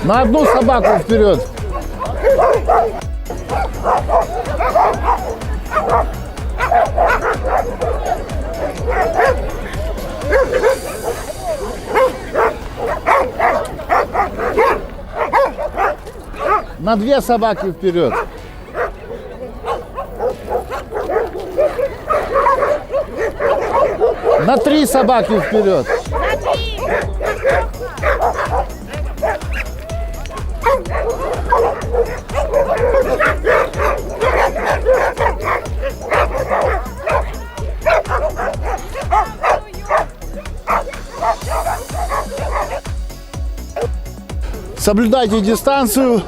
На одну собаку вперед. На две собаки вперед. На три собаки вперед. Соблюдайте дистанцию.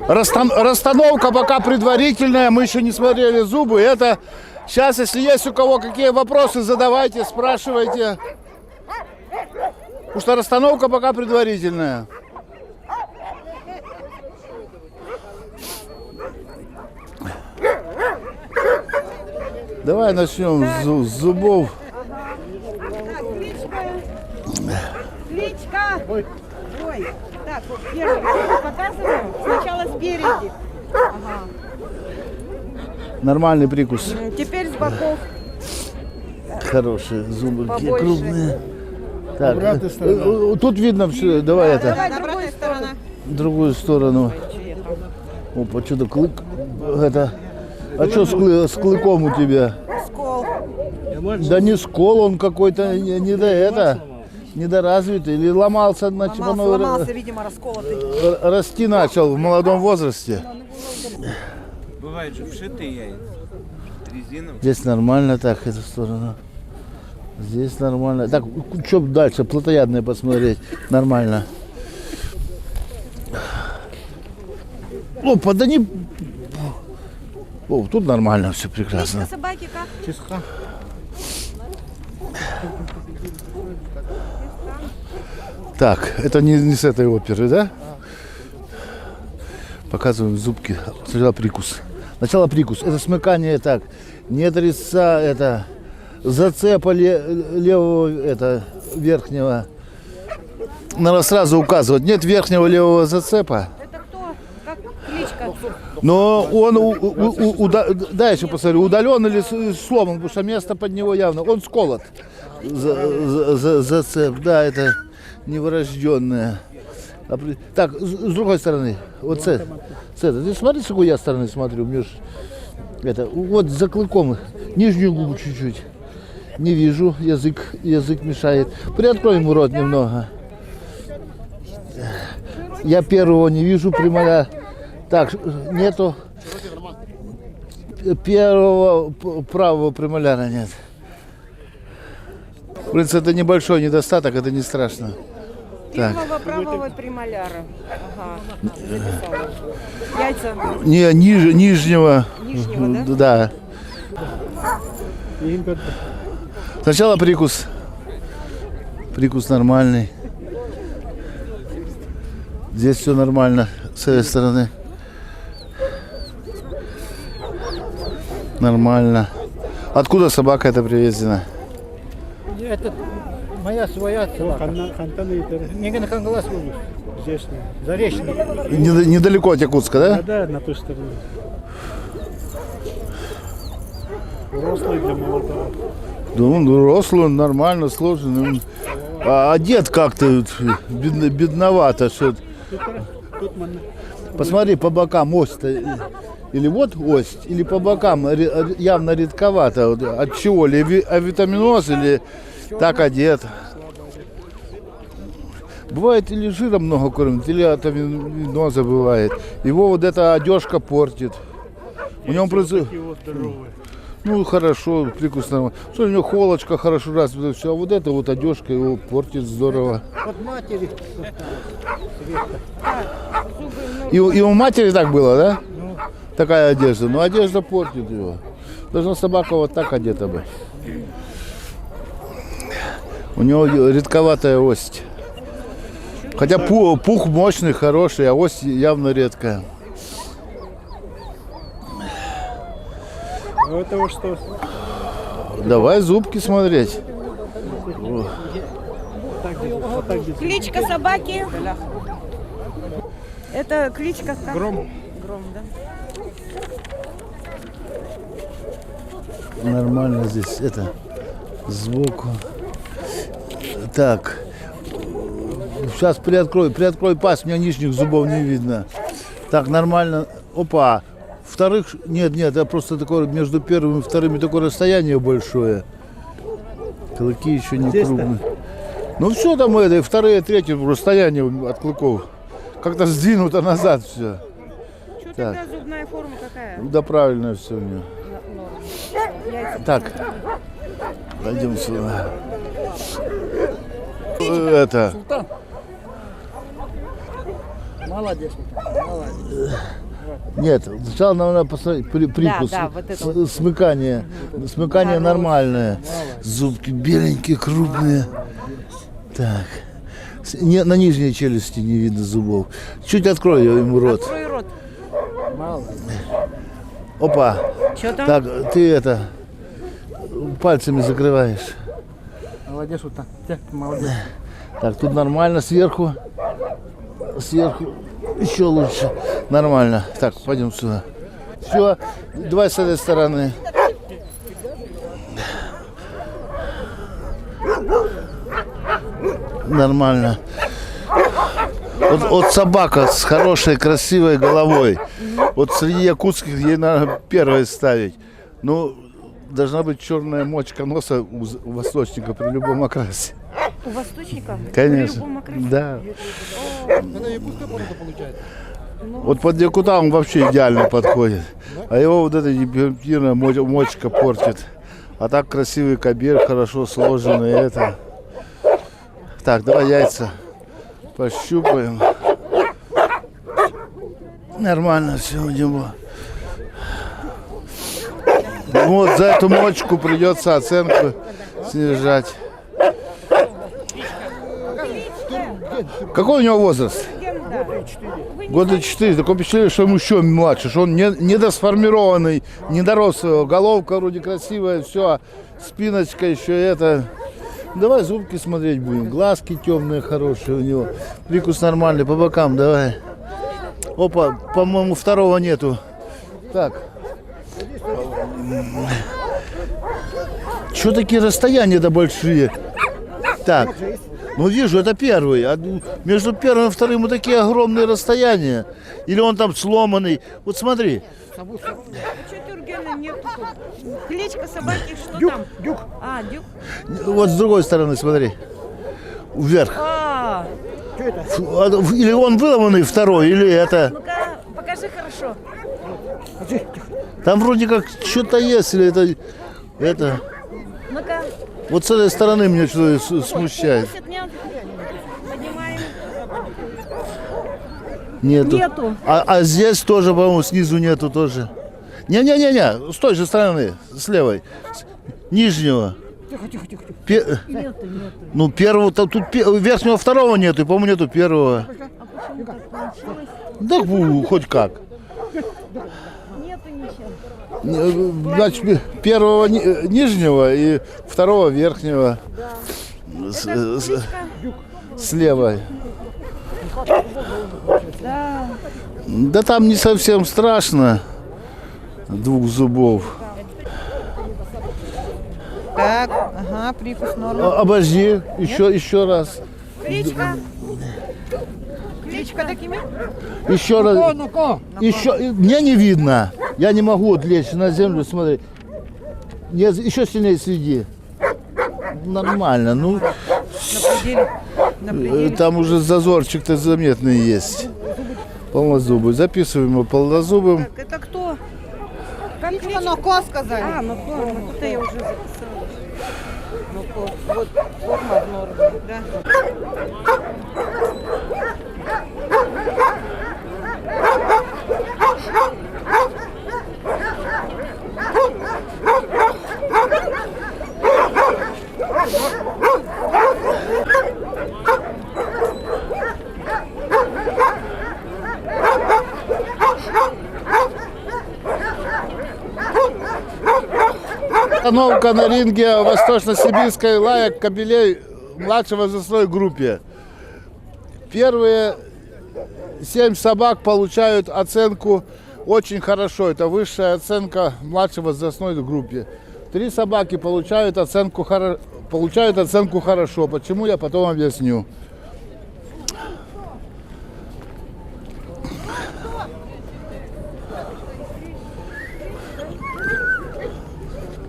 Расстановка пока предварительная. Мы еще не смотрели зубы. Это сейчас, если есть у кого какие вопросы, задавайте, спрашивайте. Потому что расстановка пока предварительная. Давай начнем с зубов. Кличка. Ой. Так, вот первый показываем. Сначала спереди. Ага. Нормальный прикус. Теперь с боков. Хорошие зубы, какие Побольше. крупные. Так, тут видно все. Давай это. Давай другую сторону. Другую сторону. Опа, что-то клык. Это. А что с клыком у тебя? Скол. Да не скол, он какой-то недоразвитый. Или ломался, значит, Сломался, видимо, расколотый. расти начал в молодом возрасте. Бывают же вшитые яйца. Резиновые. Здесь нормально, так, эту сторону. Здесь нормально. Так, что дальше? Плотоядные посмотреть. Нормально. Опа, да не... О, тут нормально, все прекрасно. Собаки как? Чисто. Так, это не с этой оперы, да? Показываем зубки. Сначала прикус. Сначала прикус. Это смыкание так. Нет резца, это зацепа левого, это верхнего. Надо сразу указывать. Нет верхнего левого зацепа. Это кто? Как кличка? Но он, да, еще посмотрю, удален или сломан, потому что место под него явно. Он сколот. Зацеп, да, это невырожденное. Так, с другой стороны, вот с этой. Ты смотри, с какой я стороны смотрю. Мне ж, это, вот за клыком, нижнюю губу чуть-чуть. Не вижу, язык мешает. Приоткрой ему рот немного. Я первого не вижу, прямая. Так, нету. Первого правого премоляра нет. В принципе, это небольшой недостаток, это не страшно. Первого правого премоляра. Ага. Записала. Яйца. Не, нижнего. Нижнего, Да. Сначала прикус. Прикус нормальный. Здесь все нормально с этой стороны. Нормально. Откуда собака эта привезена? Это моя своя собака. Меган Кангалас здесь, Заречный. Недалеко от Якутска, да? Да, на той стороне. Рослый для молодого. Да он рослый, он нормально сложенный. Он... А одет как-то бедновато. Что... Посмотри, по бокам ось-то. Или вот ось, или по бокам явно редковато. От чего? Или авитаминоз, или так одет. Бывает или жира много кормит, или атоминоза бывает. Его вот эта одежка портит. У него просто... Такие вот здоровые. Ну хорошо, прикус нормально. Что у него холочка хорошо развита, все. А вот эта вот одежка его портит здорово. От матери. И у матери так было, да? Такая одежда. Но одежда портит его. Должна собака вот так одета быть. У него редковатая ось. Хотя пух мощный, хороший, а ось явно редкая. А этого что? Давай зубки смотреть. Вот так где-то. Кличка собаки. Это кличка как? Гром. Гром, да. Нормально здесь это сбоку. Так. Сейчас приоткрой пасть, у меня нижних зубов не видно. Так, нормально. Опа. Вторых, нет, это просто такое между первым и вторым такое расстояние большое. Клыки еще не крупные. Ну все там это, и вторые, третьи расстояние от клыков. Как-то сдвинуто назад все. Что Так. тогда зубная форма какая? Да правильно все у него. Яйца. Так, пойдем сюда. Это, Молодец. Молодец. нет, сначала надо посмотреть прикус, Да, вот это вот. смыкание. Смыкание нормальное. Зубки беленькие, крупные. Так. На нижней челюсти не видно зубов. Чуть открой ему рот. Открой рот. Молодец. Опа. Что там? Так, ты это пальцами закрываешь. Молодец, вот так. Молодец. Так, тут нормально сверху. Сверху еще лучше. Нормально. Так, пойдем сюда. Все, давай с этой стороны. Нормально. Вот собака с хорошей, красивой головой. Вот среди якутских ей надо первой ставить. Ну, должна быть черная мочка носа у восточника при любом окрасе. У восточника? Конечно. При любом окрасе? Да. Это якутская порода получается. Вот под якута он вообще идеально подходит. А его вот эта непертивная мочка портит. А так красивый кабель, хорошо сложенный это. Так, давай яйца пощупаем. Нормально все у него. Вот за эту мочку придется оценку снижать. Какой у него возраст? Легенда. Года 4. Такое впечатление, что ему еще младше, что он недосформированный, недорос. Головка вроде красивая, все, спиночка еще это. Давай зубки смотреть будем. Глазки темные, хорошие у него. Прикус нормальный, по бокам давай. Опа, по-моему, второго нету. Так. Что такие расстояния-то большие? Так. Ну вижу, это первый. А между первым и вторым вот такие огромные расстояния. Или он там сломанный. Вот смотри. Что Тюргена нет тут? Кличка собаки, что там? Дюк. А, Дюк. Вот с другой стороны, смотри. Вверх. А, Что это? Или он выломанный второй, или это. ну-ка, покажи хорошо. Там вроде как что-то есть, или это. Ну-ка. Вот с этой стороны меня что-то смущает. Нет. Поднимаем. Нету. Нету. А здесь тоже, по-моему, снизу нету тоже. Не-не-не-не, с той же стороны, с левой. Нижнего. Нету. Ну, первого, тут верхнего второго нету, и, по-моему, нету первого. Да, хоть как. Нету ничего. Значит, первого нижнего и второго верхнего с левой. Да. Да там не совсем страшно. Двух зубов. Так, ага, прикус норм. Обожди, еще раз. Кличка. Кличка такими? Еще раз. Ну-ка. Еще, мне не видно. Я не могу вот лечь на землю, смотри. Еще сильнее следи. Нормально, ну. На пределе. На пределе. Там уже зазорчик-то заметный есть. Полнозубый. Записываем его полнозубым. Так, это кто? Птичка Ноко сказали. А, ну это я уже записала. Ну, вот форма в норме, да. Установка на ринге Восточно-Сибирской лаек кобелей младшей возрастной группе. Первые 7 собак получают оценку очень хорошо. Это высшая оценка младшей возрастной группе. 3 собаки получают оценку хорошо. Почему, я потом объясню.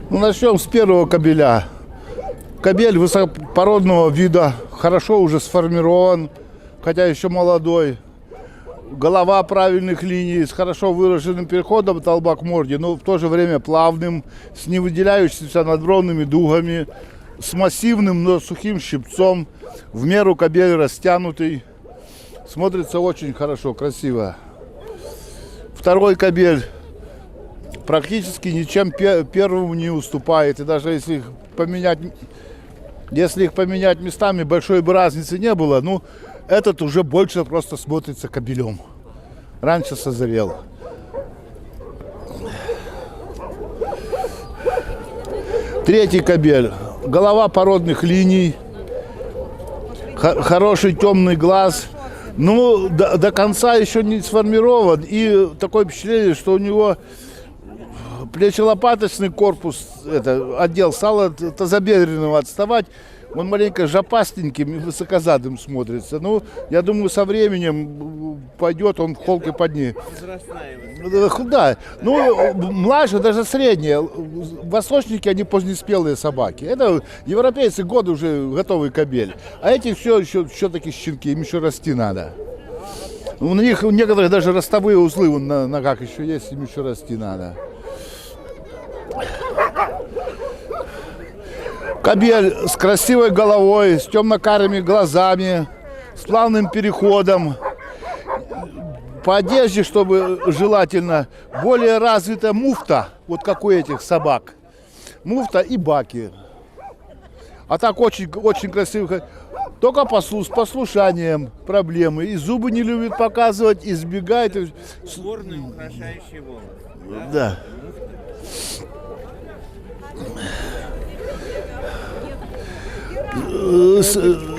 Ну, начнем с первого кобеля. Кобель высокопородного вида, хорошо уже сформирован, хотя еще молодой. Голова правильных линий, с хорошо выраженным переходом от лба к морде, но в то же время плавным, с невыделяющимися надбровными дугами, с массивным, но сухим щипцом. В меру кобель растянутый, смотрится очень хорошо, красиво. Второй кобель практически ничем первому не уступает. И даже если их поменять местами, большой бы разницы не было. Ну, этот уже больше просто смотрится кобелем. Раньше созрел. Третий кобель. Голова породных линий. Хороший темный глаз. Ну, до конца еще не сформирован. И такое впечатление, что у него плечелопаточный корпус, отдел стал от тазобедренного отставать. Он маленько жопастеньким и высокозадым смотрится. Ну, я думаю, со временем пойдет он в холке под ней. Да, ну, младше, даже средние. Восточники, они позднеспелые собаки. Это европейцы годы уже готовый кобель. А эти все таки щенки, им еще расти надо. У них у некоторых даже ростовые узлы на ногах еще есть, им еще расти надо. Кобель с красивой головой, с темно-карими глазами, с плавным переходом. По одежде, чтобы желательно, более развита муфта, вот как у этих собак. Муфта и баки. А так очень красиво. Только с послушанием проблемы. И зубы не любит показывать, избегает. Уборный украшающий волос. Да.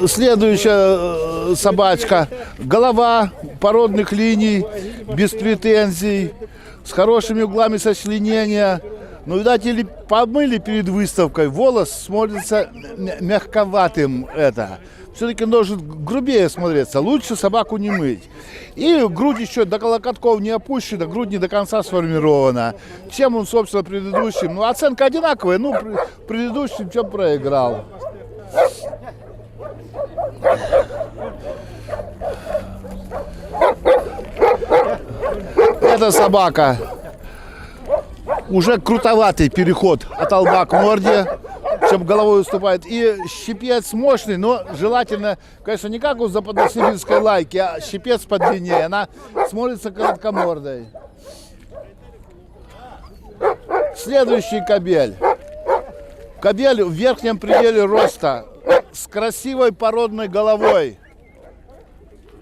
Следующая собачка. Голова породных линий, без претензий, с хорошими углами сочленения. Ну, видать, или помыли перед выставкой, волос смотрится мягковатым. Все-таки должен грубее смотреться, лучше собаку не мыть. И грудь еще до локотков не опущена, грудь не до конца сформирована. Чем он, собственно, предыдущим? Ну, оценка одинаковая, ну, предыдущим чем проиграл. Эта собака уже крутоватый переход от лба к морде, чем головой уступает. И щипец мощный, но желательно, конечно, не как у западносибирской лайки, а щипец подлиннее. Она смотрится короткомордой. Следующий кобель. Кобель в верхнем пределе роста, с красивой породной головой.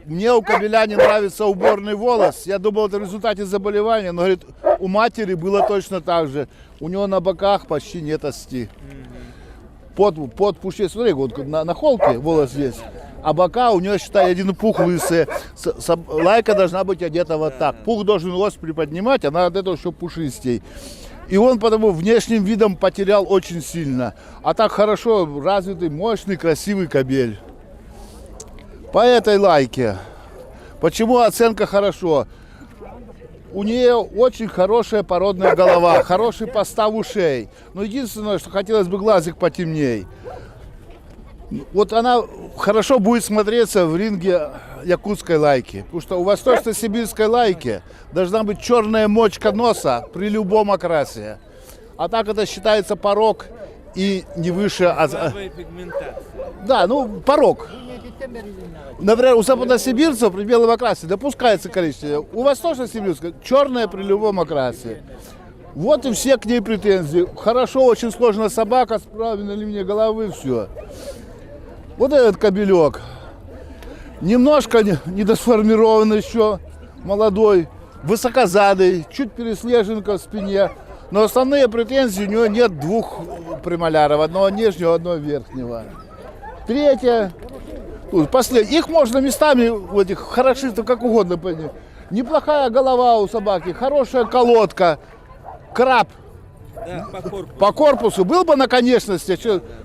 Мне у кобеля не нравится уборный волос. Я думал, это в результате заболевания, но, говорит, у матери было точно так же. У него на боках почти нет ости. Под пушей, смотри, вот на холке волос есть, а бока у него, считай, один пух лысый. Лайка должна быть одета вот так. Пух должен ось приподнимать, она от этого еще пушистей. И он потому внешним видом потерял очень сильно. А так хорошо развитый, мощный, красивый кобель. По этой лайке. Почему оценка хорошо? У нее очень хорошая породная голова, хороший постав ушей. Но единственное, что хотелось бы глазик потемней. Вот она хорошо будет смотреться в ринге якутской лайки. Потому что у восточно-сибирской лайки должна быть черная мочка носа при любом окрасе. А так это считается порог и не выше... Слабая пигментация. Да, ну порог. Например, у западносибирцев при белом окрасе допускается коричневое. У восточно-сибирцев черное при любом окрасе. Вот и все к ней претензии. Хорошо, очень сложная собака с правильной линией головы, все. Вот этот кобелек. Немножко недосформирован еще, молодой, высокозадый, чуть переслеженка в спине. Но основные претензии у него нет двух премоляров, одного нижнего, одного верхнего. Третье, их можно местами, вот этих хорошистов, как угодно понять. Неплохая голова у собаки, хорошая колодка, краб. Да, по корпусу. По корпусу был бы на конечности,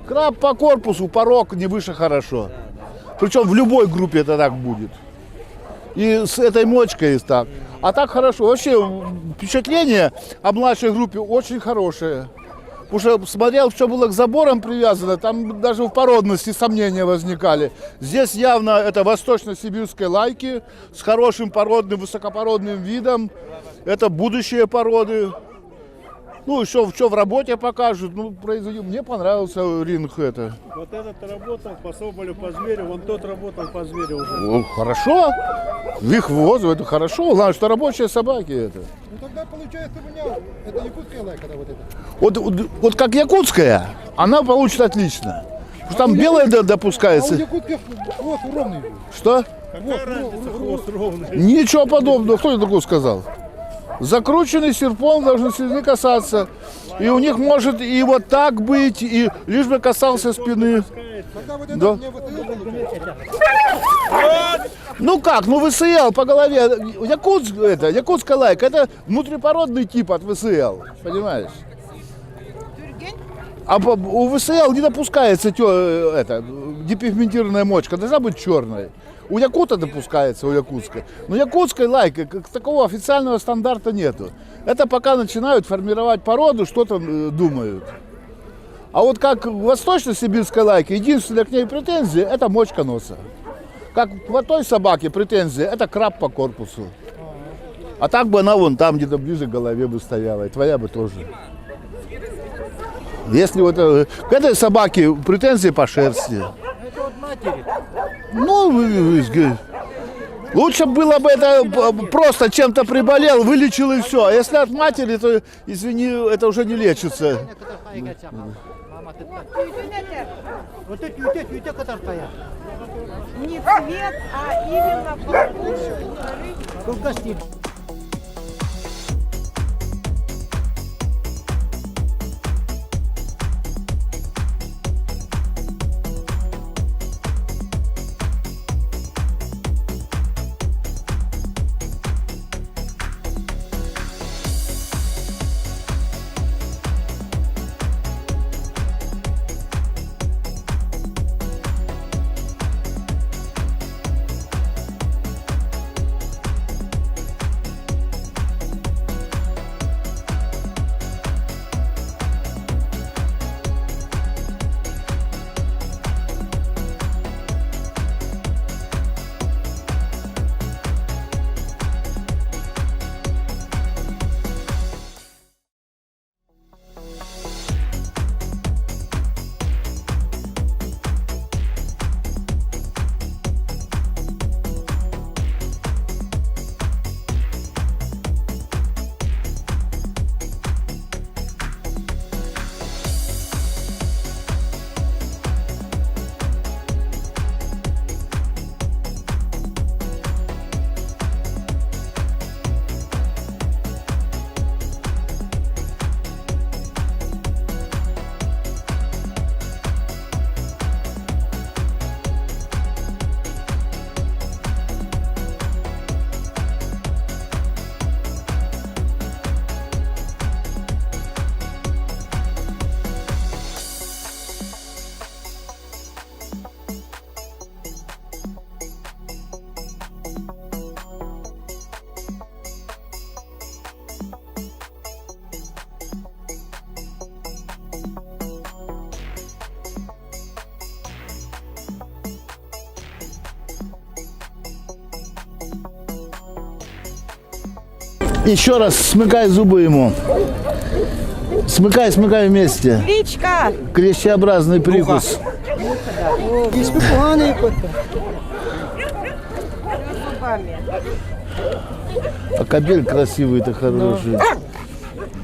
краб по корпусу, порог не выше хорошо. Причем в любой группе это так будет. И с этой мочкой есть так. А так хорошо. Вообще впечатление о младшей группе очень хорошее. Потому что смотрел, что было к заборам привязано, там даже в породности сомнения возникали. Здесь явно это восточно-сибирской лайки с хорошим породным, высокопородным видом. Это будущие породы. Ну, еще что в работе покажут. Ну, мне понравился ринг это. Вот этот работал по Соболю, по Зверю, вон тот работал по Зверю уже. Ну, хорошо. В их возу это хорошо. Главное, что рабочие собаки это. Ну тогда получается у меня это якутская лайка, да, вот это. Вот как якутская, она получит отлично. Потому что там белая А у допускается. якутских хвост ровный. Что? Какая разница, хвост ровный. Ничего подобного. Кто это такое сказал? Закрученный серпом должен слезы касаться. И у них может и вот так быть, и лишь бы касался спины. Тогда вот это Да. мне вот это получается. Ну как, ну ВСЛ по голове. Якутская лайка, это внутрипородный тип от ВСЛ. Понимаешь? А у ВСЛ не допускается депигментированная мочка, должна быть черной. У якута допускается, у якутской. Но якутской лайки как такого официального стандарта нету. Это пока начинают формировать породу, что-то думают. А вот как в восточно-сибирской лайке, единственная к ней претензия – это мочка носа. Как в той собаке претензия – это краб по корпусу. А так бы она вон там где-то ближе к голове бы стояла, и твоя бы тоже. Если вот к этой собаке претензии по шерсти. Это от матери. Ну, лучше было бы это просто чем-то приболел, вылечил и все. А если от матери, то, извини, это уже не лечится. Вот эти, которые стоят. Не цвет, а именно по вкусу. Еще раз смыкай зубы ему. Смыкай вместе. Кличка. Клещеобразный прикус. Зубами. А кобель красивый-то хороший.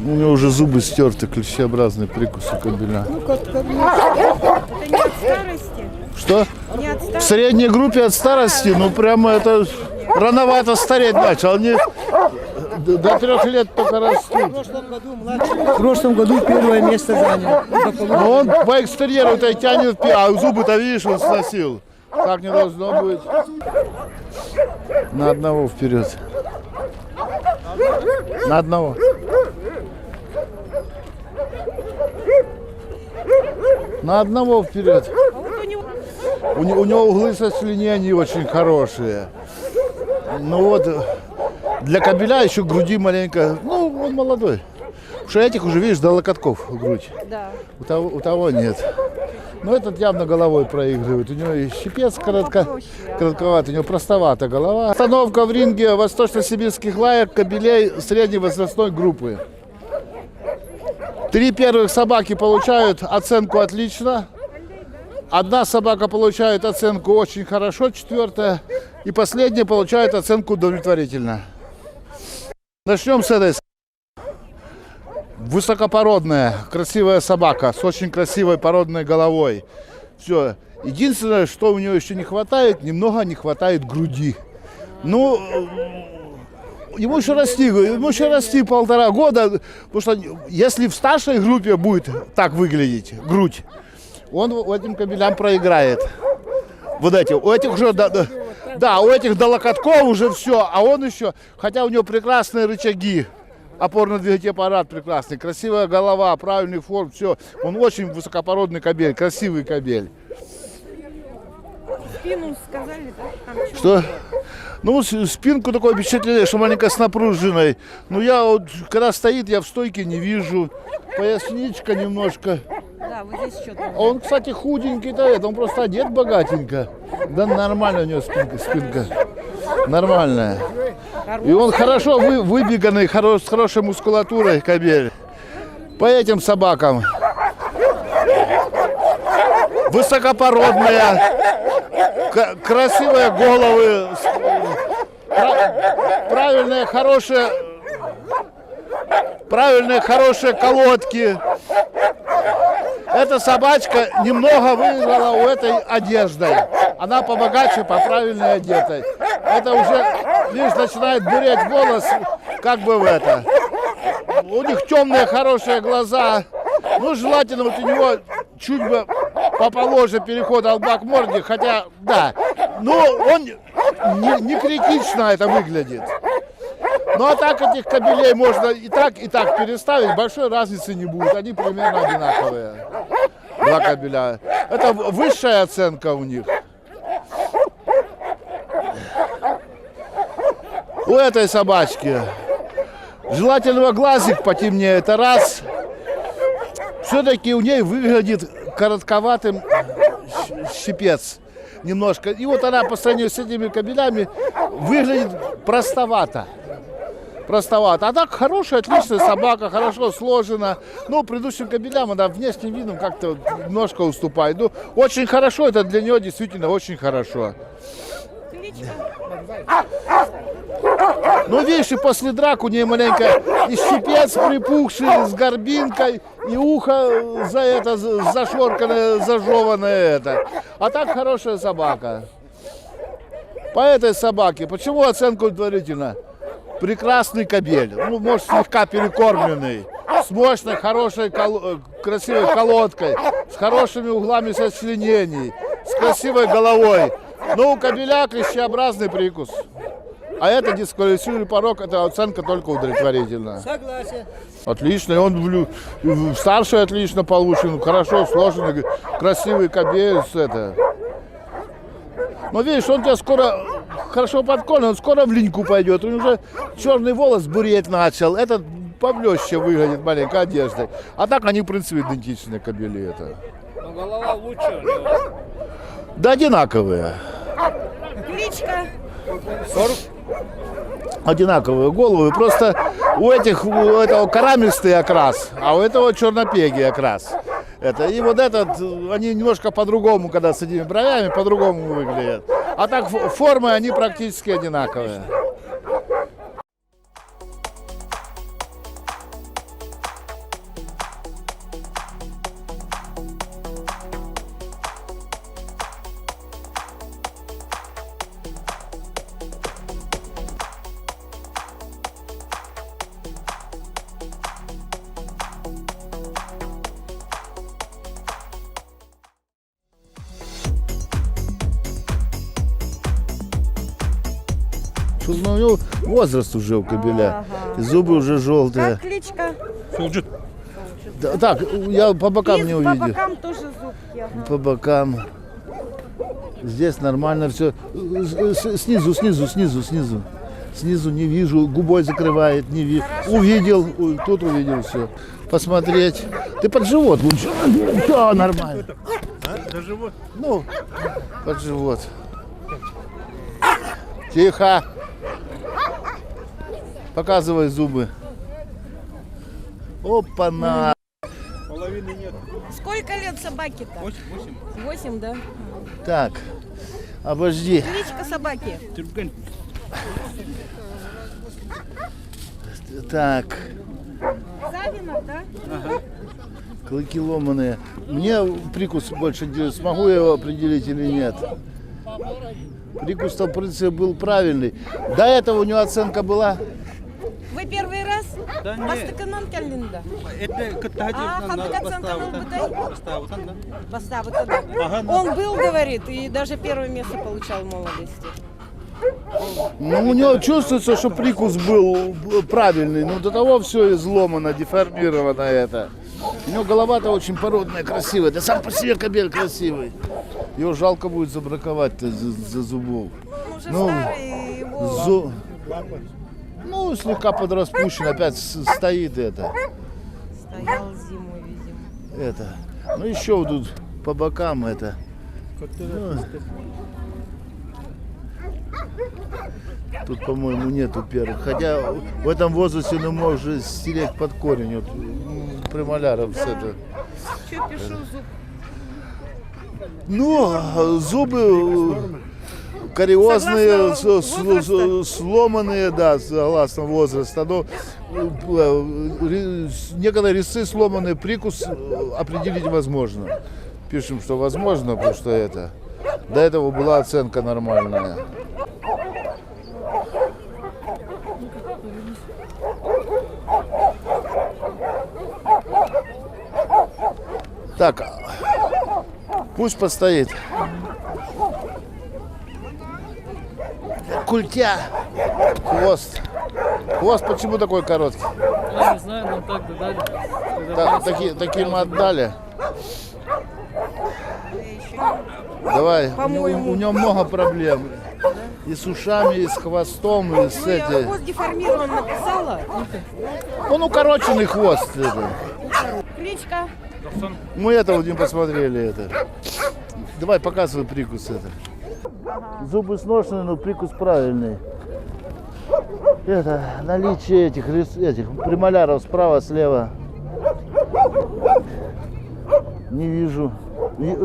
У него уже зубы стерты, клещеобразный прикус у кобеля. Это не от старости? Что? Не от В старости? средней группе от старости, ну прямо это рановато стареть начал. Они до 3 лет только растут. В прошлом году первое место занял. Но он по экстерьеру-то тянет, а зубы-то, видишь, он сносил. Так не должно быть. На одного вперед. На одного. На одного вперед. У него углы сочленений очень хорошие. Ну вот, для кобеля еще груди маленько. Ну, он молодой. Потому что этих уже, видишь, до локотков грудь. Да. У того нет. Но этот явно головой проигрывает. У него и щипец коротковатый, у него простовата голова. Остановка в ринге восточно-сибирских лаек кобелей средней возрастной группы. 3 первых собаки получают оценку «отлично». 1 собака получает оценку «очень хорошо», 4-я. И последняя получает оценку «удовлетворительно». Начнем с этой. Высокопородная, красивая собака с очень красивой породной головой. Все. Единственное, что у нее еще не хватает, немного не хватает груди. Ну, ему еще расти 1,5 года, потому что если в старшей группе будет так выглядеть грудь, он этим кобелям проиграет. Вот эти, у этих уже, да, у этих до локотков уже все, а он еще, хотя у него прекрасные рычаги. Опорно-двигательный аппарат прекрасный, красивая голова, правильный форм, все. Он очень высокопородный кобель, красивый кобель. Спину сказали, да? Там Что? Ну, спинку такое впечатление, что маленько с напруженной. Ну, я вот, когда стоит, я в стойке не вижу. Поясничка немножко. Да, вот здесь что-то. А он, кстати, худенький-то, он просто одет богатенько. Да нормально у него спинка. Нормальная. И он хорошо выбеганный, с хорошей мускулатурой кобель. По этим собакам. Высокопородные, красивые головы, правильные, хорошие колодки. Эта собачка немного выиграла у этой одеждой. Она побогаче, поправильнее одетой. Это уже, видишь, начинает буреть волос, как бы в это. У них темные, хорошие глаза. Ну, желательно вот у него чуть бы поположе переход от лба к морде, хотя, да. Но он не критично это выглядит. Ну, а так этих кобелей можно и так переставить, большой разницы не будет. Они примерно одинаковые. 2 кобеля. Это высшая оценка у них. У этой собачки желательно глазик потемнее, это раз. Все-таки у ней выглядит коротковатым щипец немножко. И вот она по сравнению с этими кобелями выглядит простовато. А так хорошая, отличная собака, хорошо сложена. Но предыдущим кобелям она внешним видом как-то немножко уступает. Ну, очень хорошо, это для нее действительно очень хорошо. Ну, видишь, и после драк у нее маленько и щипец припухший, с горбинкой, и ухо зашорканное, зажеванное это. А так хорошая собака. По этой собаке, почему оценка удовлетворительна? Прекрасный кобель, ну, может, слегка перекормленный, с мощной, хорошей, красивой колодкой, с хорошими углами сочленений, с красивой головой. Но у кобеля клещеобразный прикус. А это дисквалифицирующий порог, это оценка только удовлетворительная. Согласен. Отлично, он старший отлично получен, хорошо сложенный, красивый кобель. Но видишь, он тебя скоро хорошо подкормлен, он скоро в линьку пойдет. Он уже черный волос буреть начал. Этот поблеще выглядит маленькой одеждой. А так они, в принципе, идентичные кобели. Это. Но голова лучше. Да одинаковые. Кличка. Одинаковые головы. Просто у этого карамистый окрас, а у этого чернопегий окрас. И вот этот, они немножко по-другому, когда с этими бровями, по-другому выглядят. А так формы они практически одинаковые. Ну, у него возраст уже у кобеля, и зубы уже желтые. Как кличка? Да, так, я по бокам не По увидел. бокам тоже зубки. Ага. По бокам. Здесь нормально все. Снизу. Снизу не вижу, губой закрывает, не вижу. Увидел, тут увидел все. Посмотреть. Ты под живот лучше. Да, нормально. За живот? Ну, под живот. Тихо. Показывай зубы. Опа-на. Половины нет. Сколько лет собаке-то? 8. 8, да? Так, обожди. Кличка собаки. Так, Савинов, да? клыки ломаные. Мне прикус больше интересует, смогу я его определить или нет. Прикус-то, в принципе, был правильный. До этого у него оценка была. Вы первый раз? Да нет. Бастыкынан келдинда. Это катади Хабдыкат Санканал Бытай? да. Поставы тогда. Он был, говорит, и даже первое место получал в молодости. Ну, у него чувствуется, что прикус был правильный, но до того все изломано, деформировано это. У него голова-то очень породная, красивая. Да сам по себе кобель красивый. Его жалко будет забраковать-то за зубов. Он уже старый, его... Ну, слегка подраспущен, опять стоит это. Стоял зимой, видимо. Это. Ну, еще тут по бокам это. Ну, тут, по-моему, нету первых. Хотя в этом возрасте он может стереть под корень. Вот, премоляров с это. Че пишу зуб? Ну, зубы кариозные, сломанные, да, согласно возраста. Но некоторые резцы сломанные, прикус определить возможно. Пишем, что возможно, потому что это. До этого была оценка нормальная. Так, пусть постоит. Культя. Хвост. Хвост почему такой короткий? Я не знаю, нам так додали. Такие мы отдали. Давай, у него много проблем. И с ушами, и с хвостом, и с Ну, я этим. хвост деформирован написала. Он укороченный хвост. Это. Кличка? Мы этого не посмотрели. Это. Давай, показывай прикус это. Зубы сношены, но прикус правильный. Это наличие этих премоляров справа, слева. Не вижу.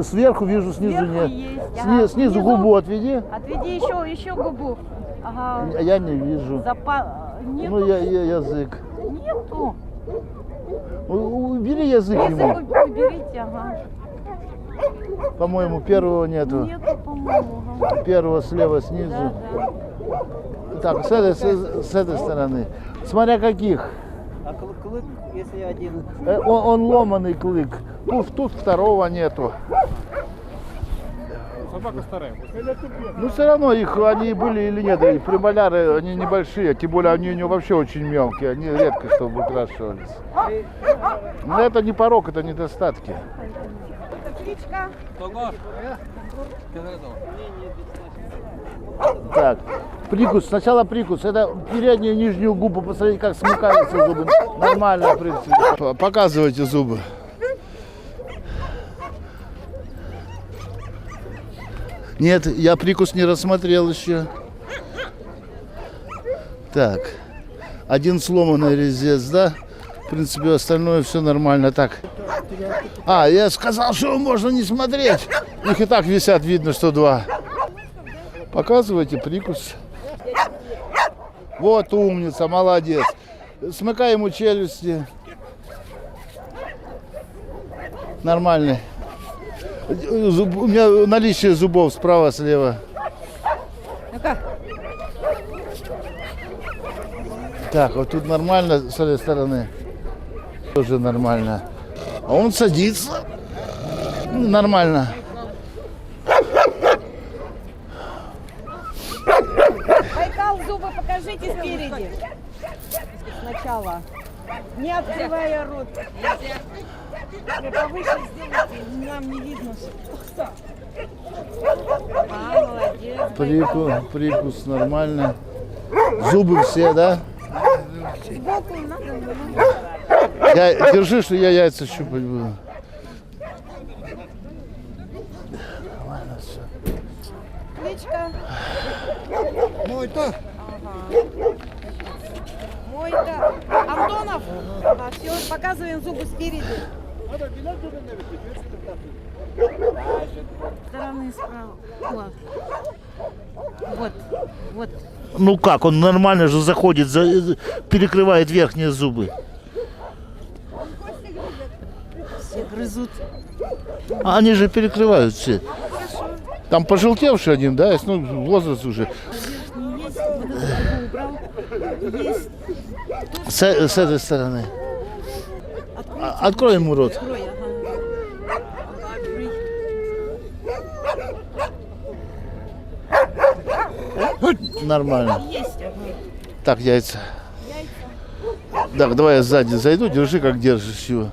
Сверху вижу, снизу Сверху нет. есть, ага. Снизу Внизу. губу отведи. Отведи еще губу. Ага. Я не вижу. Нету? Ну, язык. Нету. Убери язык ему. Язык уберите, ага. По-моему, первого нету. Нету, по-моему. Ага. Первого слева, снизу. Да. Так, с этой стороны. Смотря каких. А клык, если один? Он ломаный клык. Тут второго нету. Собака старая. Ну, все равно они были или нет. И премоляры, они небольшие. Тем более, они у него вообще очень мелкие. Они редко что выкрашивались. Но это не порок, это недостатки. Кличка? Так, прикус. Сначала прикус. Это переднюю и нижнюю губу. Посмотрите, как смыкаются зубы. Нормально, в принципе. Показывайте зубы. Нет, я прикус не рассмотрел еще. Так, один сломанный резец, да? В принципе, остальное все нормально. Так. А, я сказал, что можно не смотреть. Их и так висят, видно, что два. Показывайте прикус. Вот умница, молодец. Смыкай ему челюсти. Нормальный. У меня наличие зубов справа-слева. Так, вот тут нормально с этой стороны. Тоже нормально. А он садится. Нормально. Байкал, зубы покажите спереди. Сначала. Не открывая рот. Повыше сделайте, нам не видно. А, молодец. Прикус нормально. Зубы все, да? Сбоку надо немного. Держи, что я яйца щупать буду. Ладно, все. Кличка. Мой-то. Мой-то. Антонов. А, все, показываем зубы спереди. Стороны справа. Вот. Вот. Ну как, он нормально же заходит, перекрывает верхние зубы. Все грызут. А они же перекрывают все. Там пожелтевший один, да, ну, возраст уже. Есть. Вот это убрал. Есть. С этой стороны. Открой ему рот. Открой, ага. Открой. Нормально. Есть, ага. Так, яйца. Так, давай я сзади зайду, держи, как держишь его.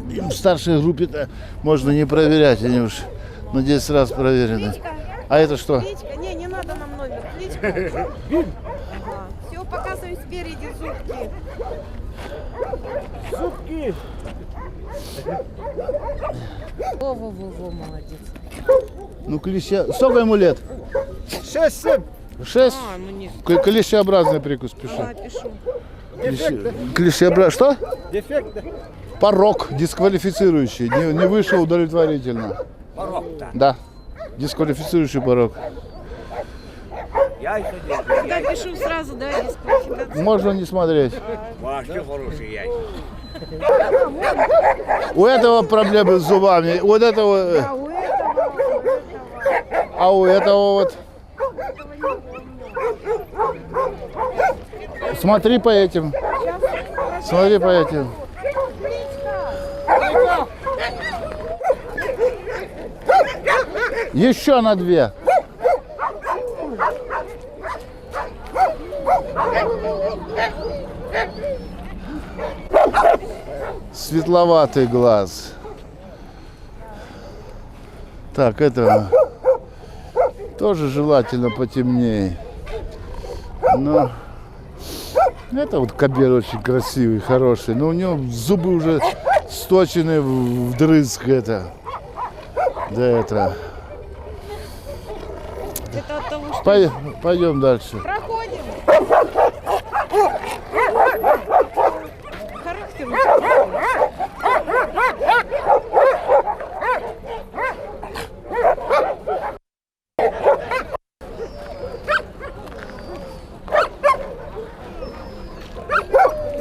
Им в старшей группе-то можно не проверять, они уж на 10 раз проверены. Кличка. А это что? Кличка. Не надо нам номер. Кличка. Ага. Все, показывай спереди зубки. Зубки. Во, молодец. Ну, клеща... Сколько ему лет? 6-7. 6? А, ну нет. Клещеобразный прикус пишу. Да, пишу. Клещеобразный... Что? Дефект. Порог дисквалифицирующий. Не вышел удовлетворительно. Порог, да. Да. Дисквалифицирующий порог. Яйца держи. Да, пишу сразу, да, дисквалификация. Можно не смотреть. Вообще хорошие яйца. У этого проблемы с зубами. Вот этого... А у этого. А у этого вот... Смотри по этим. Смотри по этим. Еще на 2. Светловатый глаз. Так, это тоже желательно потемнее. Но это вот кобель очень красивый, хороший. Но у него зубы уже сточены вдрызг это. Да это. Это от того, что Пойдем дальше. проходим. Характер.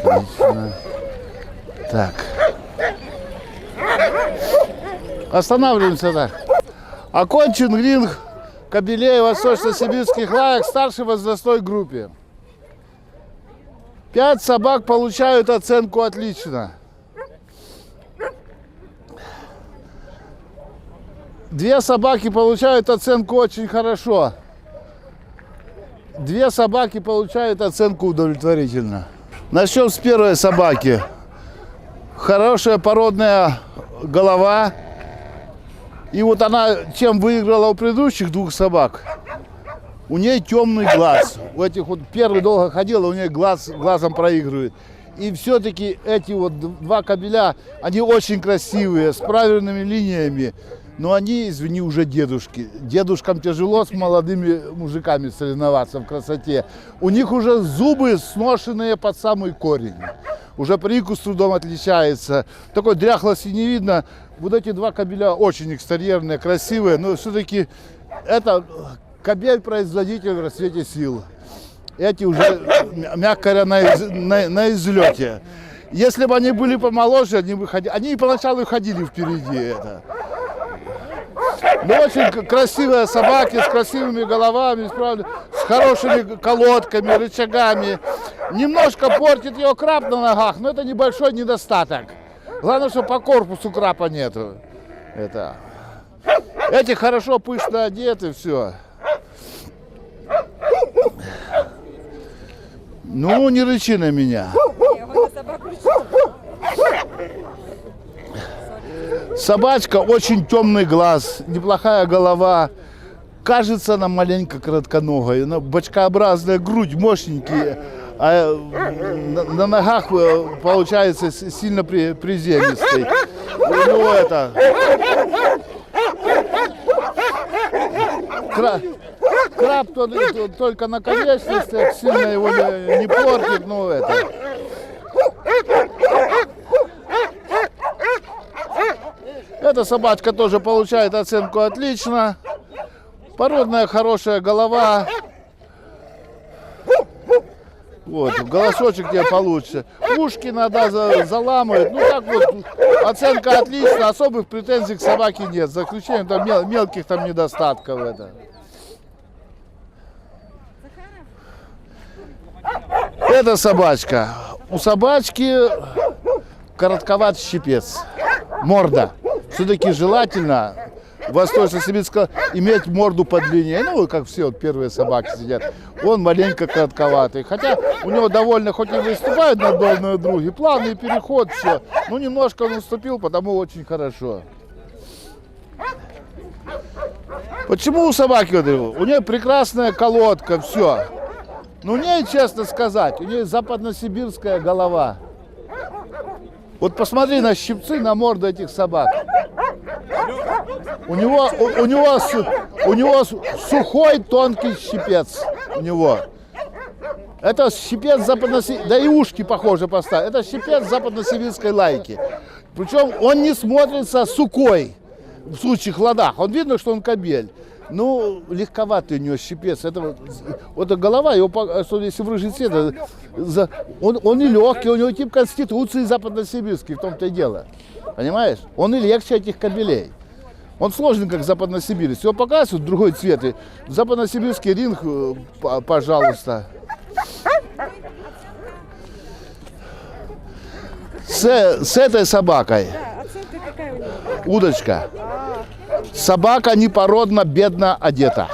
Отлично. Так. Останавливаемся так. Окончен ринг кобелей восточно-сибирских лаек старшей возрастной группе. 5 собак получают оценку «отлично». 2 собаки получают оценку «очень хорошо». 2 собаки получают оценку «удовлетворительно». Начнем с первой собаки. Хорошая породная голова. И вот она чем выиграла у предыдущих 2 собак. У нее темный глаз. У этих вот первый долго ходила, у нее глазом проигрывает. И все-таки эти вот 2 кобеля, они очень красивые, с правильными линиями. но они, извини, уже дедушки. Дедушкам тяжело с молодыми мужиками соревноваться в красоте. У них уже зубы сношенные под самый корень. Уже прикус с трудом отличается. Такой дряхлости не видно. Вот эти два кобеля очень экстерьерные, красивые, но все-таки это кобель-производитель в расцвете сил. Эти уже, мягко говоря, на излете. Если бы они были помоложе, они и поначалу ходили впереди. Это. Но очень красивые собаки с красивыми головами, с хорошими колодками, рычагами. Немножко портит ее краб на ногах, но это небольшой недостаток. Главное, что по корпусу крапа нету. Это. Эти хорошо пышно одеты, все. Ну, не рычи на меня. Собачка очень темный глаз, неплохая голова. Кажется, она маленько коротконогая, бочкообразная грудь, мощненькие. А на ногах получается сильно приземистый. Ну, это... Краб только на конечностях, сильно его не портит, ну это... Эта собачка тоже получает оценку отлично. Породная хорошая голова. Вот, голосочек тебе получше. Ушки иногда заламывает. Ну так вот, оценка отлично, особых претензий к собаке нет. За исключением там мелких там недостатков. Это. Это собачка. У собачки коротковат щипец. Морда. Все-таки желательно восточно-сибирского иметь морду подлиннее. Ну, как все вот первые собаки сидят. Он маленько коротковатый. Хотя у него довольно, хоть и выступают на долные други, плавный переход, все. Ну, немножко он уступил, потому очень хорошо. Почему у собаки? У нее прекрасная колодка, все. Но у нее, честно сказать, у нее западносибирская голова. Вот посмотри на щипцы, на морду этих собак. У него сухой, тонкий щипец. У него. Это щипец западносибирской, да и ушки похожи поставить. Это щипец западносибирской лайки. Причем он не смотрится сукой в сучьих ладах. Он видно, что он кобель. Ну, легковатый у него щипец. Это вот голова, его, если в рыжий цвет, он не легкий, у него тип конституции западносибирский, в том-то и дело. Понимаешь? Он и легче этих кобелей. Он сложный, как западносибирец. Его показывают в другой цвет. И западносибирский ринг, пожалуйста. С этой собакой. Удочка. Собака непородно, бедно одета.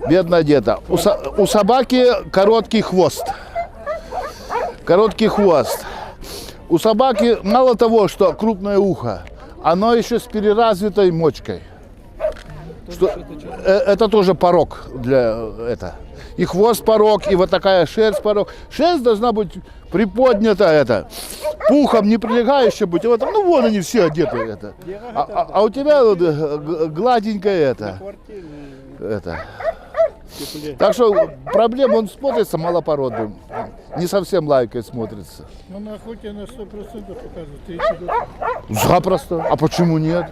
Бедно одета. У собаки короткий хвост. Короткий хвост. У собаки мало того, что крупное ухо, оно еще с переразвитой мочкой. Что, это тоже порок для этого. И хвост порок, и вот такая шерсть порок. Шерсть должна быть приподнята, пухом не прилегающая быть. Вот, ну вон они все одеты. Это. А у тебя вот гладенькая это. Так что проблема, он смотрится малопородным. Не совсем лайкой смотрится. Ну на охоте на 100% показывают. 3 год. Запросто. А почему нет?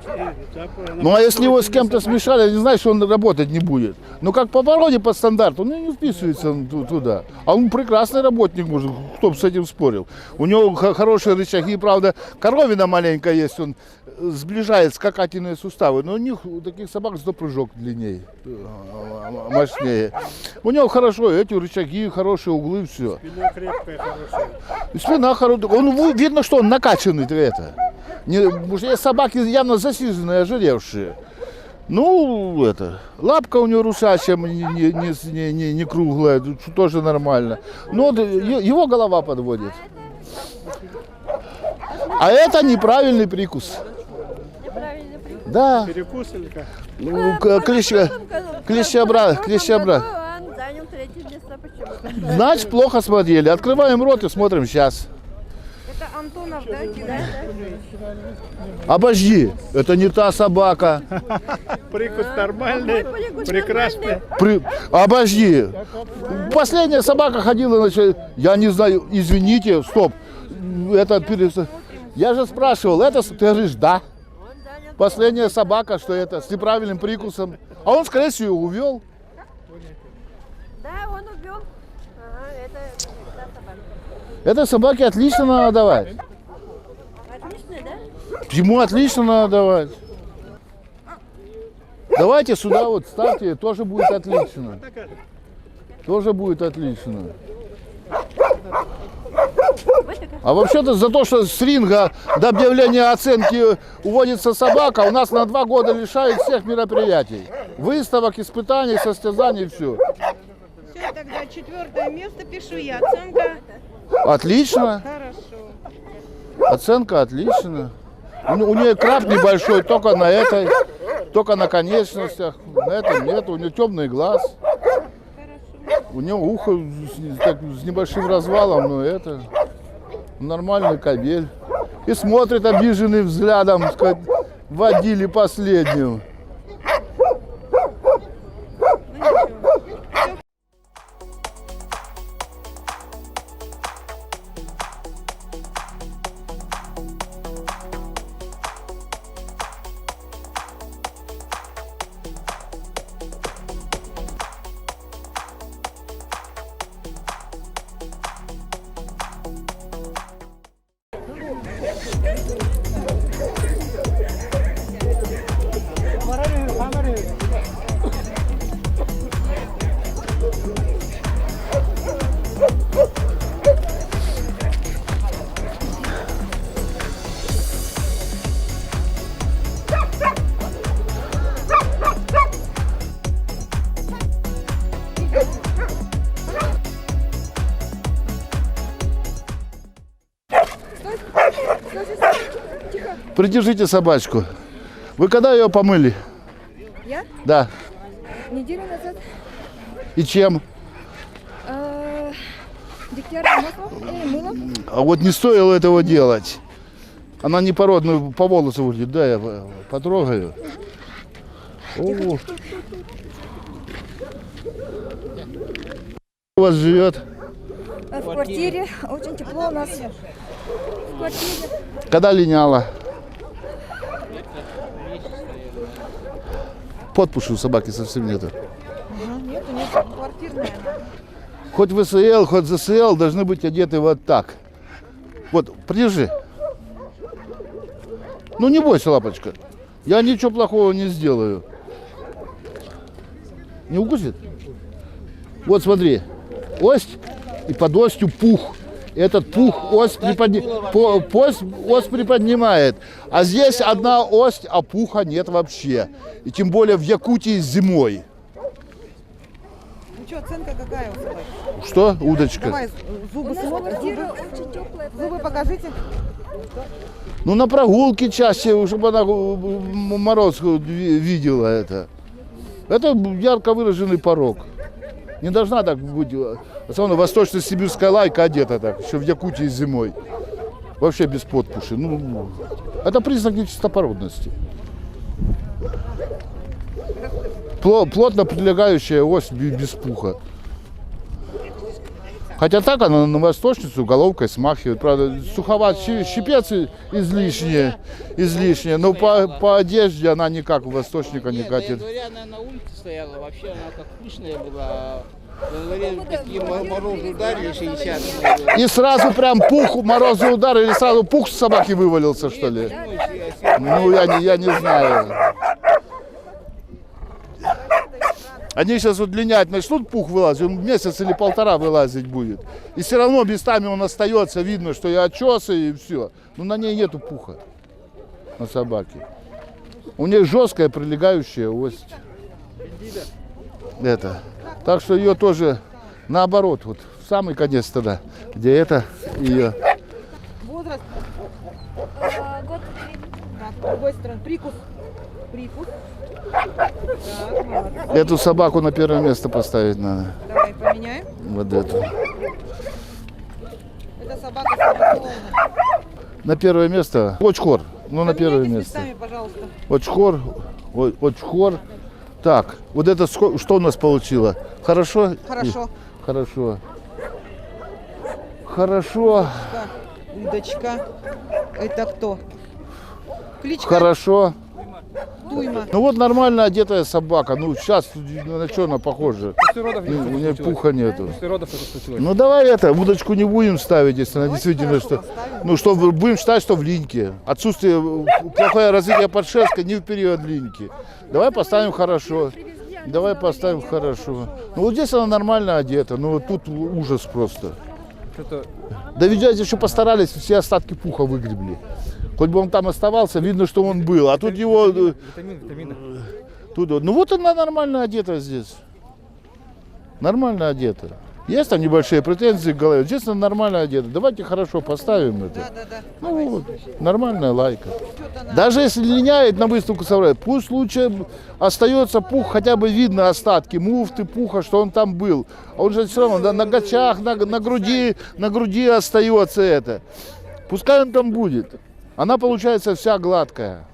Ну а если его с кем-то смешали, я не знаю, что он работать не будет. Но как по породе, по стандарту, он не вписывается туда. А он прекрасный работник, может, кто бы с этим спорил. У него хорошие рычаги, правда, коровина маленькая есть, он сближает скакательные суставы. Но у них, у таких собак, прыжок длиннее, мощнее. У него хорошо, эти рычаги, хорошие углы, все. Спина крепкая, хорошая. Спина хорошая. Он, видно, что он накачанный. Это. Потому что есть собаки явно засиженные, ожиревшие. Ну, это. Лапка у него русачая, не круглая, тоже нормально. Но его голова подводит. А это неправильный прикус. Да. Перекус или как? Клещеобразный. Он занял 3 место. Почему? Значит, плохо смотрели. Открываем рот и смотрим сейчас. Это Антонов, да? Да. Обожди, это не та собака. Прикус нормальный, прекрасный. Обожди. Последняя собака ходила, значит, я не знаю, извините, стоп. Это Я же спрашивал, это, ты говоришь, да. Последняя собака, что это, с неправильным прикусом. А он, скорее всего, увел. Да, он убил. Ага, это собака. Этой собаке отлично надо давать. Отличный, да? Ему отлично надо давать. Давайте сюда вот ставьте, тоже будет отлично. Тоже будет отлично. А вообще-то за то, что с ринга до объявления оценки уводится собака, у нас на 2 года лишают всех мероприятий. Выставок, испытаний, состязаний, все. Все, тогда 4 место пишу я. Оценка Отлично. хорошо. Оценка отлично. У нее краб небольшой, только на этой, только на конечностях. На этом нет, у нее темный глаз. У нее ухо с небольшим развалом, но это нормальный кобель. И смотрит обиженным взглядом, сказать, водили последнюю. Придержите собачку. Вы когда ее помыли? Я? Да. Неделю назад. И чем? Дегтярным маслом и мылом. А вот не стоило этого делать. Она непородную по волосу выглядит. Да, я потрогаю. О. У вас живет? В квартире. Очень тепло у нас. В квартире. Когда линяла? Подпуши у собаки совсем нету. Нету, квартирная. Хоть ВСЛ, хоть ЗСЛ должны быть одеты вот так. Вот, придержи. Ну не бойся, лапочка. Я ничего плохого не сделаю. Не укусит? Вот смотри. Ось и под остью пух. Этот пух ось приподнимает. А здесь одна ось, а пуха нет вообще. И тем более в Якутии зимой. Ну что, оценка какая у собаки? Что, удочка? Давай, зубы смотрим. Очень теплая. Зубы покажите. Ну на прогулке чаще, чтобы она мороз видела это. Это ярко выраженный порог. Не должна так быть, особенно восточно-сибирская лайка одета так, еще в Якутии зимой. Вообще без подпуши. Ну, это признак нечистопородности. Плотно прилегающая ось без пуха. Хотя так она на восточницу головкой смахивает. Правда, суховат, щипец излишне, но по одежде она никак у восточника не катит. Она на улице стояла, вообще она как пышная была. Такие морозы ударили, 60. И сразу прям пух, морозы ударили, сразу пух с собаки вывалился, что ли? Ну, я не знаю. Они сейчас удлинять начнут, пух вылазить, он месяц или полтора вылазить будет. И все равно местами он остается, видно, что и отчесы, и все. Но на ней нету пуха, на собаке. У нее жесткая прилегающая ось. Это. Так что ее тоже наоборот, вот в самый конец тогда, где это ее. Возраст. Год 3. Так, с другой стороны. Прикус. Прикус. Так, молодец. Эту собаку на первое место поставить надо. Давай поменяем. Вот эту. Это собака слабословная. На первое место. Очхор. Ну, на первое Поменяйтесь место. местами, пожалуйста. Очхор. Очхор. Так, вот это что у нас получило? Хорошо? Хорошо. Хорошо. Хорошо. Удочка. Это кто? Кличка Хорошо. Туйма. Ну вот нормально одетая собака. Ну сейчас на что она похожа? У нее пуха нету. Ну давай удочку не будем ставить, если она действительно что. Ну что будем считать, что в линьке. Отсутствие плохое развитие подшерстка не в период линьки. Давай поставим хорошо. Давай поставим хорошо. Ну вот здесь она нормально одета. Ну вот тут ужас просто. Да ведь здесь еще постарались, все остатки пуха выгребли. Хоть бы он там оставался, видно, что он был. А тут его... Витамины. Ну вот она нормально одета здесь. Нормально одета. Есть там небольшие претензии к голове. Здесь она нормально одета. Давайте хорошо поставим это. Да. Ну вот, нормальная лайка. Даже если линяет на выставку собрать, пусть лучше остается пух, хотя бы видно остатки муфты, пуха, что он там был. А он же все равно на гачах, на груди остается это. Пускай он там будет. Она получается вся гладкая.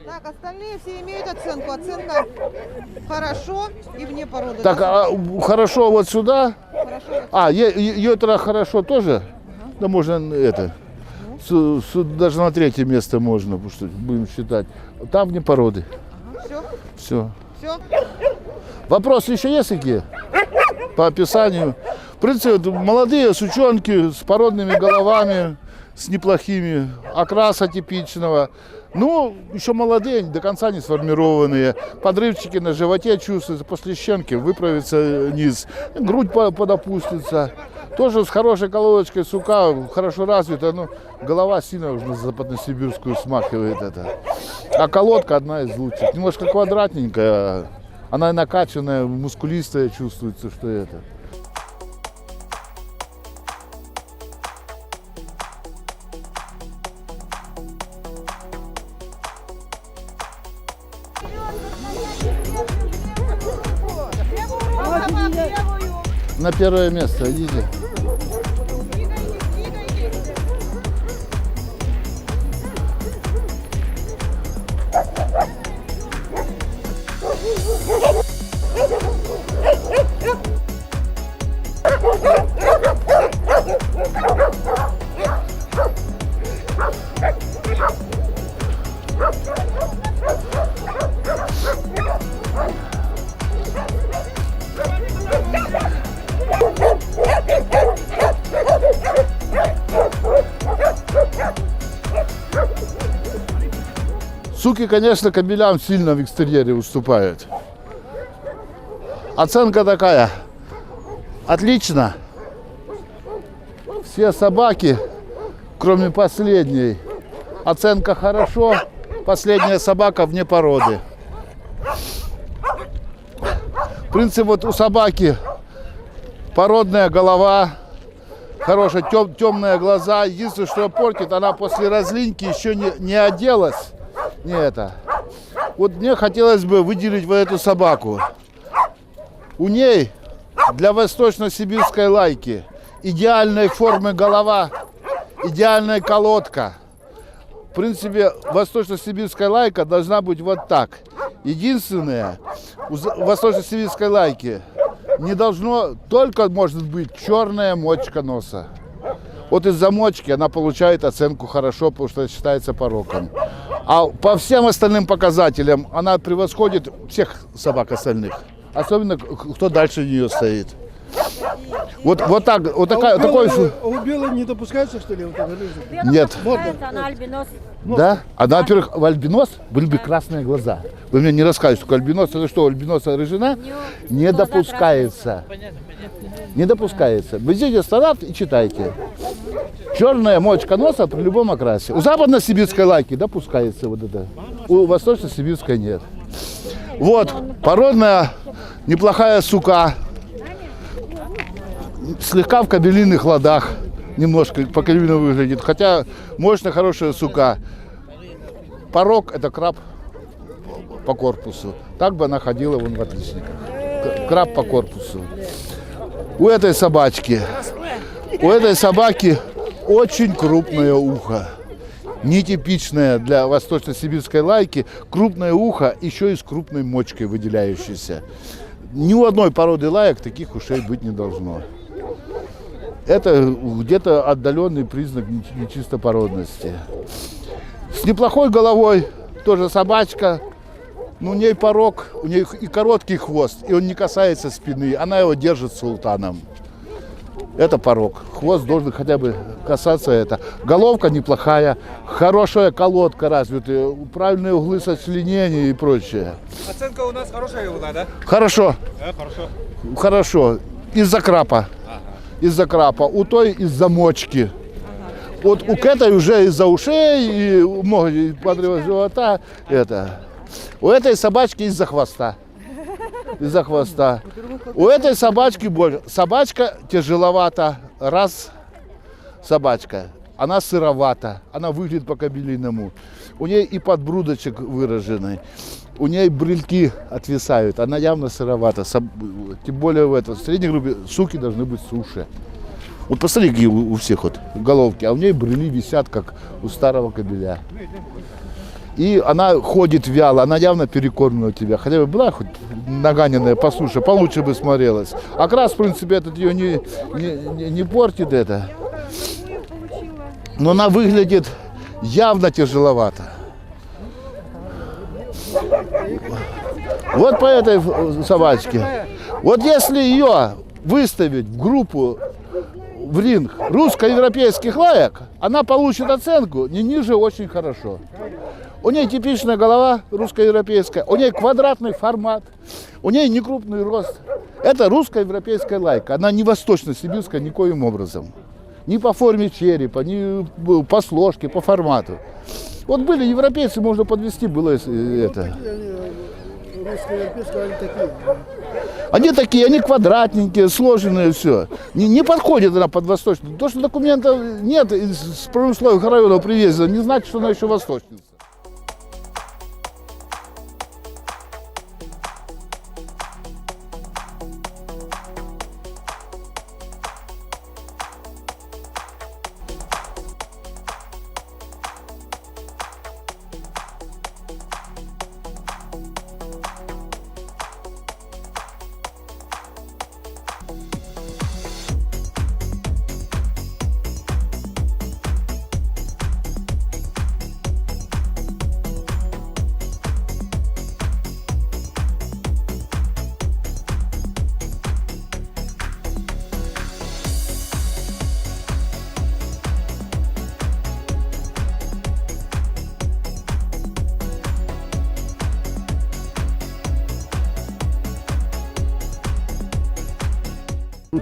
Так, остальные все имеют оценку. Оценка хорошо и вне породы. Так, да? хорошо вот сюда. Хорошо. Йотра хорошо тоже? Да можно это. Даже на третье место можно, потому что будем считать. Там вне породы. Все? Все. Все? Вопросы еще есть какие? По описанию. В принципе, вот молодые сучонки с породными головами, с неплохими, окраса типичного. Ну, еще молодые, до конца не сформированные. Подрывчики на животе чувствуются, после щенки выправится низ. Грудь подопустится. Тоже с хорошей колодочкой, сука, хорошо развита. Но голова сильно уже на западносибирскую смахивает это. А колодка одна из лучших. Немножко квадратненькая. Она накачанная, мускулистая, чувствуется, что это. На первое место, идите. Суки, конечно, кобелям сильно в экстерьере уступают. Оценка такая. Отлично. Все собаки, кроме последней. Оценка хорошо. Последняя собака вне породы. В принципе, вот у собаки породная голова, хорошая темные глаза. Единственное, что портит, она после разлиньки еще не оделась. Не это. Вот мне хотелось бы выделить вот эту собаку. У ней для восточно-сибирской лайки идеальной формы голова, идеальная колодка. В принципе, восточно-сибирская лайка должна быть вот так. Единственное, у восточно-сибирской лайки не должно, только может быть черная мочка носа. Вот из-за мочки она получает оценку хорошо, потому что считается пороком. А по всем остальным показателям она превосходит всех собак остальных. Особенно, кто дальше нее стоит. Вот такой... А у белой не допускается, что ли? Вот это? Нет. Она альбинос. Да? Она, во-первых, в альбинос были бы красные глаза. Вы мне не рассказываете, что альбинос, это что, альбиноса рыжина? Не допускается. Не допускается. Вы здесь стандарт и читайте. Черная мочка носа при любом окрасе. У западно-сибирской лайки допускается вот это. У восточно-сибирской нет. Вот, породная, неплохая сука. Слегка в кобелиных ладах. Немножко по-кобелину выглядит. Хотя мощная, хорошая сука. Порог — это краб по корпусу. Так бы она ходила в отличниках. Краб по корпусу. У этой собачки У этой собаки очень крупное ухо. Нетипичное для восточно-сибирской лайки. Крупное ухо, еще и с крупной мочкой выделяющейся. Ни у одной породы лаек таких ушей быть не должно. Это где-то отдаленный признак нечистопородности. С неплохой головой, тоже собачка. Но у нее порог, у нее и короткий хвост, и он не касается спины. Она его держит султаном. Это порог. Хвост должен хотя бы касаться это. Головка неплохая, хорошая колодка развитая, правильные углы сочленения и прочее. Оценка у нас хорошая была, да? Хорошо. Да, хорошо. Хорошо. Из-за крапа. Из-за крапа. У той из-за мочки. Вот у этой уже из-за ушей, и много подрыва живота. Это. У этой собачки из-за хвоста. Из-за хвоста. У этой собачки больше. Собачка тяжеловата. Раз. Собачка. Она сыровата. Она выглядит по-кобелиному. У нее и подбрудочек выраженный. У нее брюльки отвисают. Она явно сыровата. Тем более в средней группе суки должны быть суше. Вот посмотри, какие у всех вот головки. А у нее брюли висят, как у старого кобеля. И она ходит вяло, она явно перекормлена у тебя. Хотя бы была хоть наганенная по суше, получше бы смотрелась. Окрас, в принципе, этот ее не портит это. Но она выглядит явно тяжеловато. Вот по этой собачке. Вот если ее выставить в группу, в ринг русско-европейских лаек, она получит оценку не ниже очень хорошо. У нее типичная голова русско-европейская, у нее квадратный формат, у нее некрупный рост. Это русско-европейская лайка, она не восточно-сибирская никоим образом. Ни по форме черепа, ни по сложке, по формату. Вот были европейцы, можно подвести было это. Русско-европейские, они такие. Они такие, они квадратненькие, сложенные, все. Не подходит она под восточную. То, что документов нет, с промысловых районов привезено, не значит, что она еще восточница.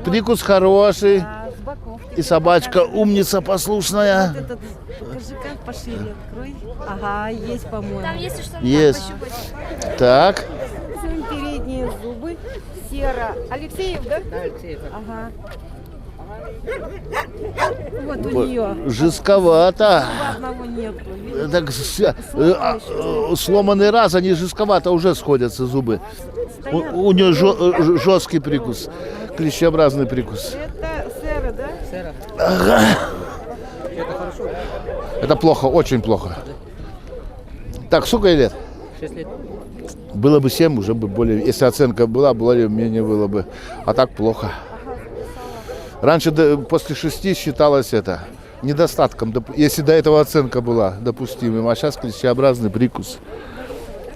Прикус хороший, С боков. и собачка умница, послушная. Вот этот, покажи-ка, пошире открой. Ага, есть, по-моему. Там если что, Есть. пощупать. Так, Передние зубы. Серо. Алексеев, да? Да, Алексеев. Ага. Вот у нее. жестковато. Одного нету. видишь? Так, сломанный раз, они жестковато уже сходятся зубы. У нее жесткий прикус, клещеобразный прикус. Это серо, да? Сэра. Это хорошо. Это плохо, очень плохо. Так, сколько ей лет? 6 лет. Было бы 7, уже бы более, если оценка была, более-менее было бы. А так плохо. Раньше после 6 считалось это недостатком, если до этого оценка была допустимым, а сейчас клещеобразный прикус.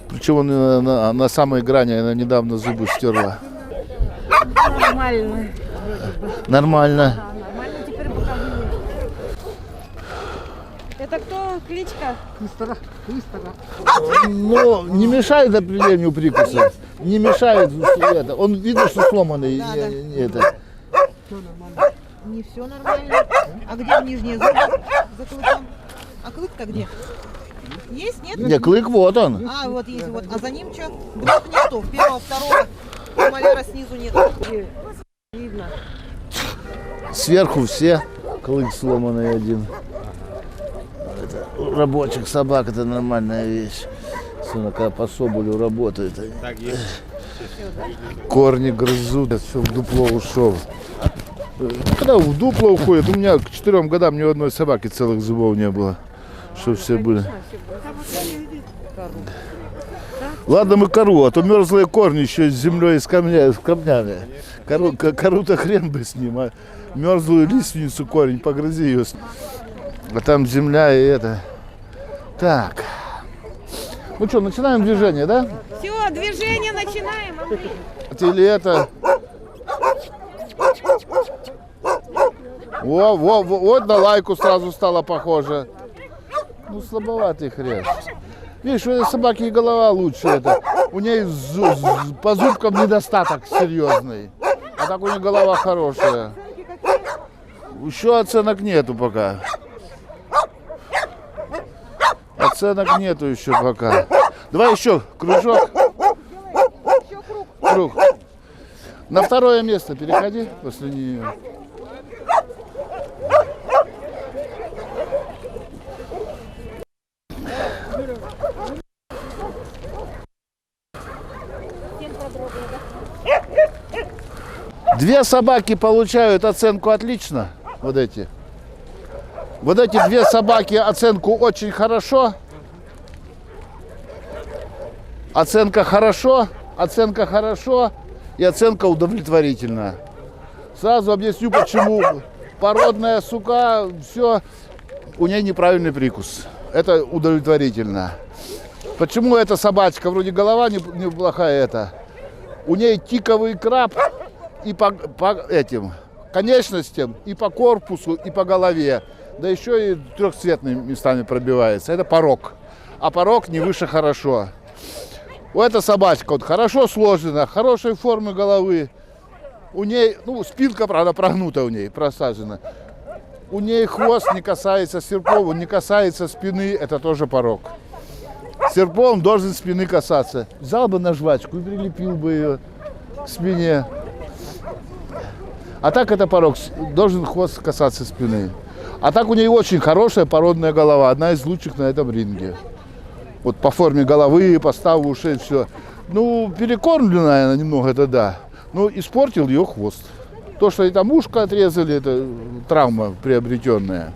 Причем он на самой грани, она недавно зубы стерла. Нормально. Нормально. Да, нормально. Теперь покажи. Это кто? Кличка? Но не мешает определению прикуса. Не мешает это. Он видно, что сломанный. Это. Не все нормально. А где нижние зубы за клыком? А клык-то где? Есть, нет? Не, клык вот он. А, вот есть, вот. А за ним что? Двух нету. Первого, второго. Маляра снизу нет. Видно. Сверху все. Клык сломанный один. Это, у рабочих собак это нормальная вещь. Смотри, когда по соболю работает. Так есть. Корни грызут, все в дупло ушел. Когда в дупло уходит, у меня к 4 годам ни одной собаки целых зубов не было. Что все были. Ладно, мы кору, а то мерзлые корни еще с землей и с камнями. Кору-то хрен бы с ним, а мерзлую лиственницу корень, погрызи ее. А там земля и это. Так. Ну что, начинаем движение, да? Все, движение начинаем, Андрей. Или это... Вот на лайку сразу стало похоже. Ну, слабоватый хрен. Видишь, у этой собаки и голова лучше. Это. У нее по зубкам недостаток серьезный. А так у нее голова хорошая. Еще оценок нету пока. Оценок нету еще пока. Давай еще кружок. Круг. На второе место переходи после нее. Две собаки получают оценку отлично. Вот эти. Вот эти две собаки оценку очень хорошо. Оценка хорошо и оценка удовлетворительная. Сразу объясню, почему. Породная сука, все, у нее неправильный прикус. Это удовлетворительно. Почему эта собачка, вроде голова неплохая это. У нее тиковый краб и по этим конечностям, и по корпусу, и по голове. Да еще и трехцветными местами пробивается. Это порок. А порок не выше хорошо. У этой собачка вот хорошо сложена, хорошей формы головы. У ней, ну, спинка, правда, прогнута у ней, просажена. У ней хвост не касается серпов, не касается спины, это тоже порок. Серпом должен спины касаться. Взял бы на жвачку и прилепил бы ее к спине. А так это порок, должен хвост касаться спины. А так у нее очень хорошая породная голова, одна из лучших на этом ринге. Вот по форме головы, по ставу ушей, все. Ну, перекормленная она немного, это да. Но испортил ее хвост. То, что и там ушко отрезали, это травма приобретенная.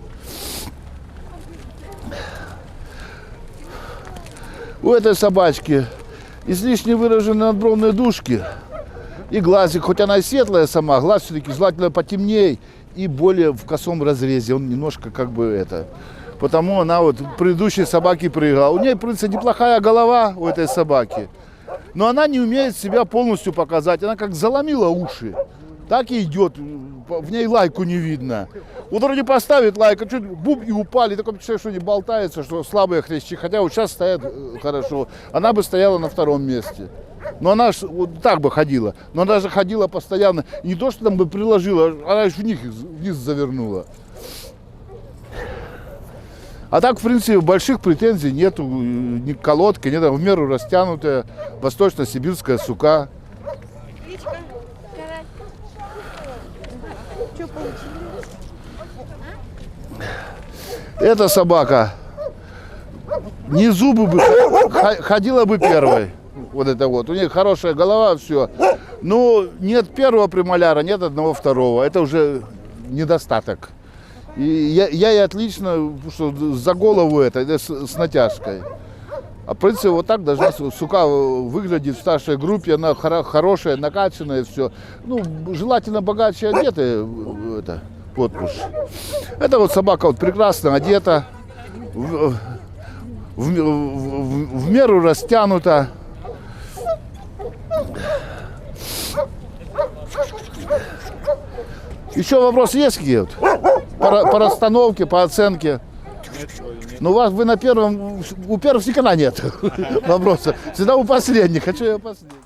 У этой собачки излишне выражены надбровные дужки. И глазик, хоть она и светлая сама, глаз все-таки желательно потемнее и более в косом разрезе. Он немножко как бы это. Потому она вот в предыдущей собаке прыгала. У нее, в принципе, неплохая голова у этой собаки. Но она не умеет себя полностью показать. Она как заломила уши. Так и идет. В ней лайку не видно. Вот вроде поставит лайк, а чуть буб и упали. Такое впечатление, что не болтается, что слабые хрящи. Хотя вот сейчас стоят хорошо. Она бы стояла на втором месте. Но она ж вот так бы ходила. Но она же ходила постоянно. И не то, что там бы приложила, она ж вниз завернула. А так, в принципе, больших претензий нету, ни к колодке, нет, в меру растянутая восточно-сибирская сука. Кличка? Что получилось? Эта собака не зубы бы, ходила бы первой. Вот это вот. У нее хорошая голова, все. Но нет первого премоляра, нет одного второго. Это уже недостаток. И я ей отлично, что за голову это с натяжкой. А в принципе вот так должна сука выглядеть в старшей группе, она хорошая, накачанная, все. Ну, желательно богаче одетая, это, подпуш. Это вот собака вот прекрасно одета, в меру растянута. Еще вопросы есть какие-то? По расстановке, по оценке? Ну, вы на первом, у первых никогда нет вопроса. Всегда у последних. Хочу я последний.